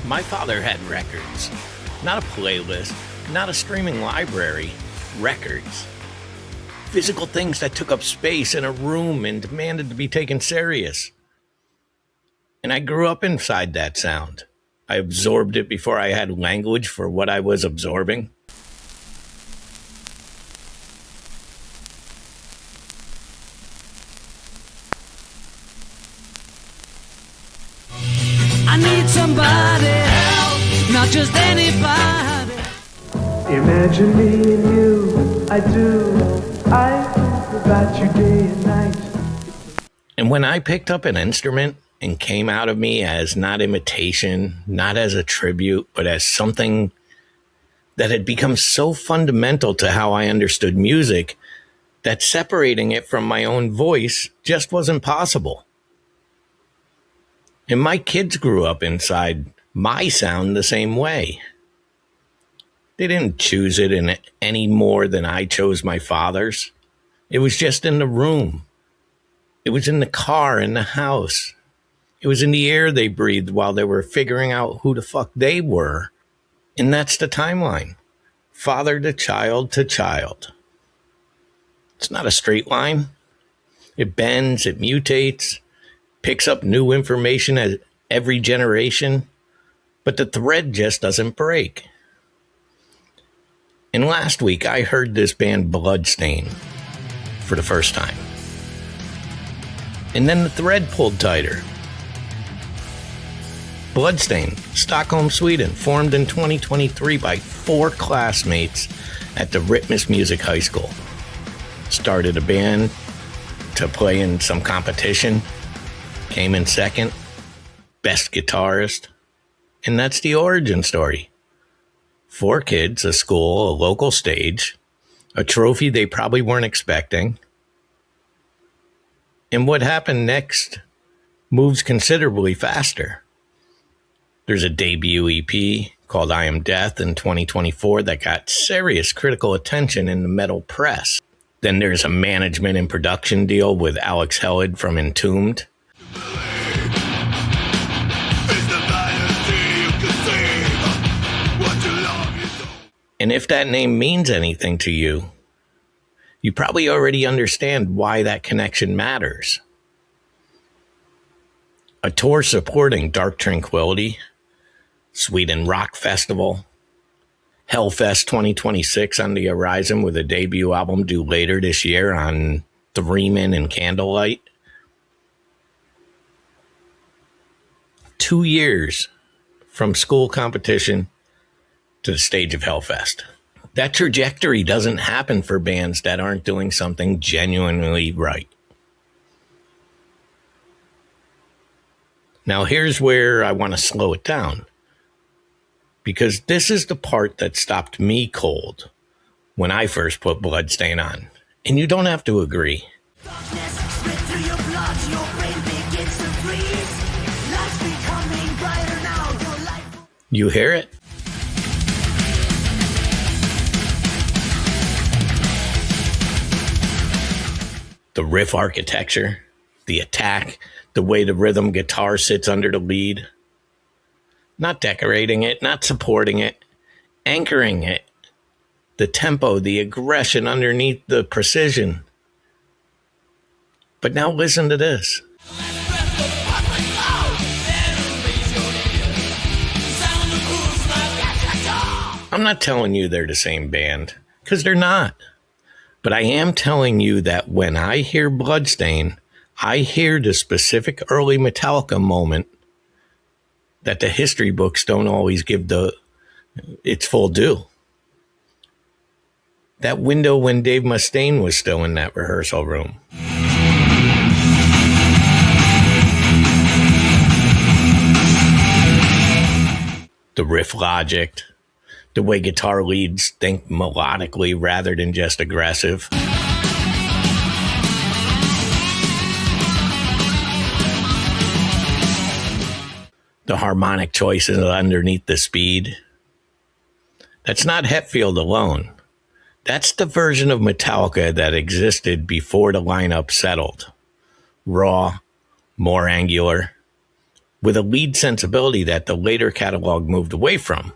My father had records. Not a playlist, not a streaming library. Records. Physical things that took up space in a room and demanded to be taken serious. And I grew up inside that sound. I absorbed it before I had language for what I was absorbing. I need somebody help, not just anybody. Imagine me and you, I do. I think about you day and night. And when I picked up an instrument and came out of me as not imitation, not as a tribute, but as something that had become so fundamental to how I understood music that separating it from my own voice just wasn't possible. And my kids grew up inside my sound the same way. They didn't choose it in any more than I chose my father's. It was just in the room. It was in the car, in the house. It was in the air they breathed while they were figuring out who the fuck they were. And that's the timeline. Father to child to child. It's not a straight line. It bends, it mutates, picks up new information at every generation, but the thread just doesn't break. And last week, I heard this band Bloodstained for the first time. And then the thread pulled tighter. Bloodstained, Stockholm, Sweden, formed in 2023 by 4 classmates at the Riff Music High School. Started a band to play in some competition, came in second, best guitarist, and that's the origin story. 4 kids, a school, a local stage, a trophy they probably weren't expecting. And what happened next moves considerably faster. There's a debut EP called I Am Death in 2024 that got serious critical attention in the metal press. Then there's a management and production deal with Alex Hellid from Entombed. And if that name means anything to you, you probably already understand why that connection matters. A tour supporting Dark Tranquility, Sweden Rock Festival, Hellfest 2026 on the horizon with a debut album due later this year on Threeman and Candlelight. 2 years from school competition to the stage of Hellfest. That trajectory doesn't happen for bands that aren't doing something genuinely right. Now here's where I want to slow it down, because this is the part that stopped me cold when I first put Bloodstained on. And you don't have to agree. You hear it? The riff architecture, the attack, the way the rhythm guitar sits under the lead. Not decorating it, not supporting it, anchoring it. The tempo, the aggression underneath the precision. But now listen to this. I'm not telling you they're the same band, because they're not. But I am telling you that when I hear Bloodstained, I hear the specific early Metallica moment that the history books don't always give its full due. That window when Dave Mustaine was still in that rehearsal room. The riff logic, the way guitar leads think melodically rather than just aggressive. The harmonic choices underneath the speed. That's not Hetfield alone. That's the version of Metallica that existed before the lineup settled. Raw, more angular, with a lead sensibility that the later catalog moved away from.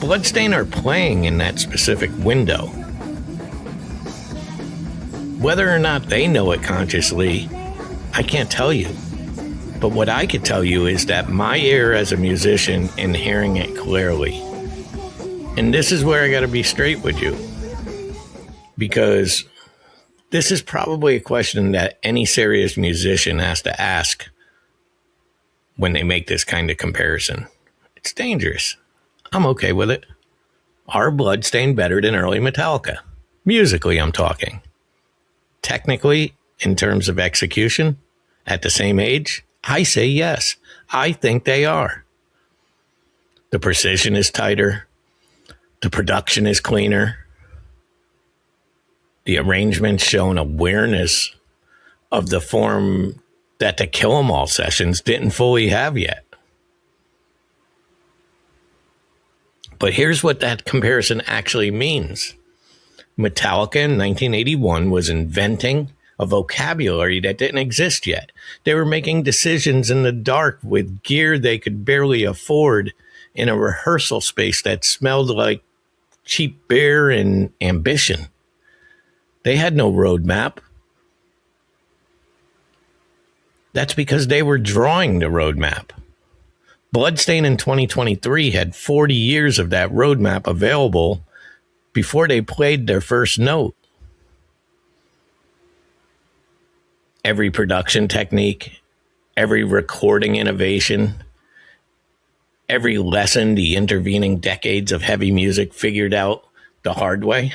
Bloodstained are playing in that specific window. Whether or not they know it consciously, I can't tell you. But what I could tell you is that my ear as a musician and hearing it clearly. And this is where I got to be straight with you. Because this is probably a question that any serious musician has to ask when they make this kind of comparison. It's dangerous. I'm okay with it. Are Bloodstained better than early Metallica? Musically, I'm talking. Technically, in terms of execution, at the same age, I say yes. I think they are. The precision is tighter. The production is cleaner. The arrangements show an awareness of the form that the Kill 'Em All sessions didn't fully have yet. But here's what that comparison actually means. Metallica in 1981 was inventing a vocabulary that didn't exist yet. They were making decisions in the dark with gear they could barely afford in a rehearsal space that smelled like cheap beer and ambition. They had no roadmap. That's because they were drawing the roadmap. Bloodstained in 2023 had 40 years of that roadmap available before they played their first note. Every production technique, every recording innovation, every lesson the intervening decades of heavy music figured out the hard way.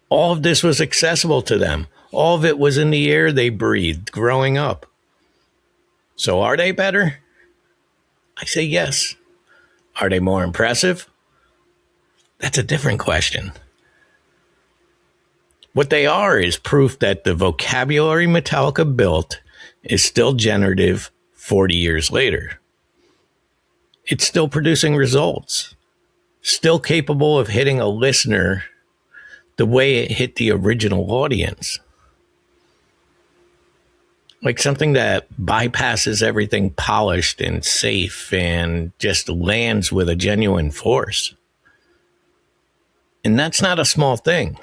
All of this was accessible to them. All of it was in the air they breathed growing up. So are they better? I say yes. Are they more impressive? That's a different question. What they are is proof that the vocabulary Metallica built is still generative 40 years later. It's still producing results, still capable of hitting a listener the way it hit the original audience. Like something that bypasses everything polished and safe and just lands with a genuine force. And that's not a small thing.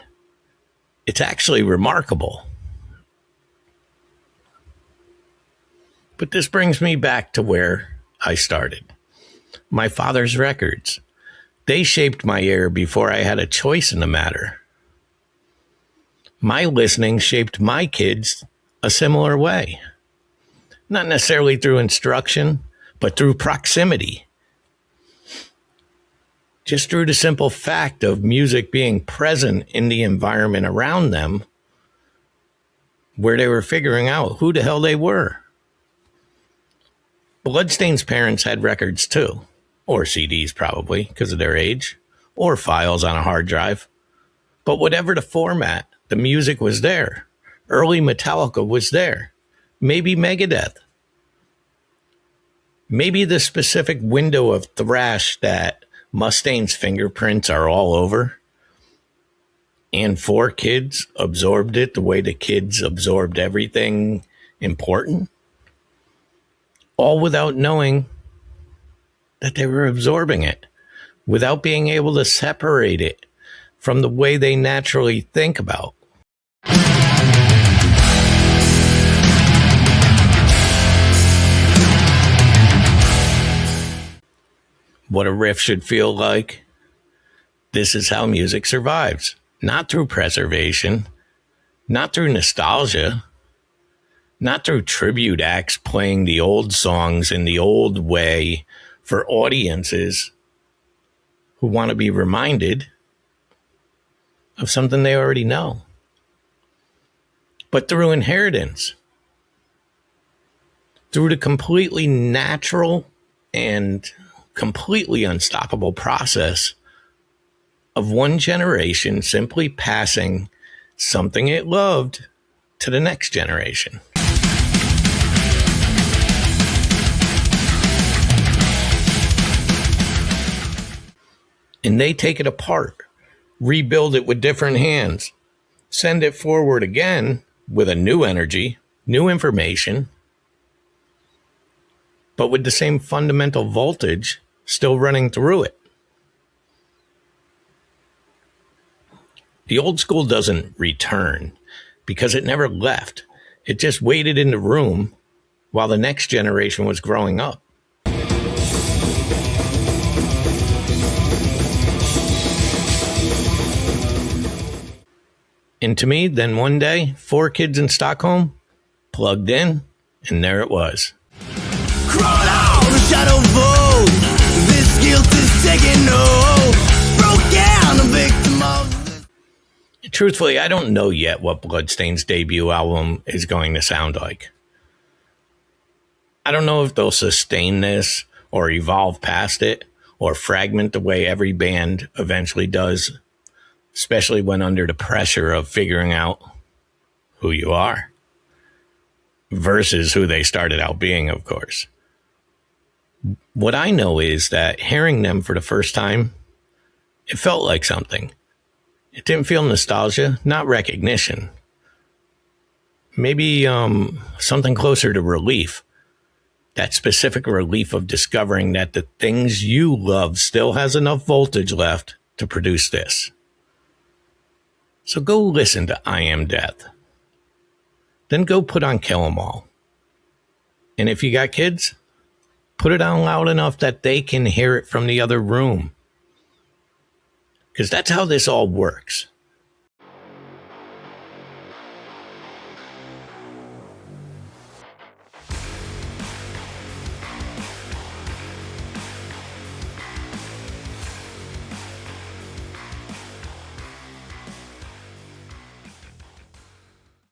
It's actually remarkable. But this brings me back to where I started. My father's records. They shaped my ear before I had a choice in the matter. My listening shaped my kids a similar way. Not necessarily through instruction, but through proximity. Just through the simple fact of music being present in the environment around them, where they were figuring out who the hell they were. Bloodstained's parents had records too, or CDs probably, because of their age, or files on a hard drive. But whatever the format, the music was there. Early Metallica was there. Maybe Megadeth. Maybe the specific window of thrash that Mustaine's fingerprints are all over. And 4 kids absorbed it the way the kids absorbed everything important. All without knowing that they were absorbing it. Without being able to separate it from the way they naturally think about. What a riff should feel like. This is how music survives. Not through preservation, not through nostalgia, not through tribute acts playing the old songs in the old way for audiences who want to be reminded of something they already know. But through inheritance, through the completely natural and completely unstoppable process of one generation simply passing something it loved to the next generation. And they take it apart rebuild it with different hands, send it forward again with a new energy, new information, but with the same fundamental voltage still running through it. The old school doesn't return because it never left. It just waited in the room while the next generation was growing up. And to me, then one day, 4 kids in Stockholm plugged in, and there it was. Crawl out the shadow vote. This guilt is taking no. Broke down, a victim of. Truthfully, I don't know yet what Bloodstained's debut album is going to sound like. I don't know if they'll sustain this or evolve past it or fragment the way every band eventually does, especially when under the pressure of figuring out who you are versus who they started out being, of course. What I know is that hearing them for the first time, it felt like something. It didn't feel nostalgia, not recognition. Maybe something closer to relief. That specific relief of discovering that the things you love still has enough voltage left to produce this. So go listen to I Am Death. Then go put on Kill 'Em All. And if you got kids, put it on loud enough that they can hear it from the other room. Because that's how this all works.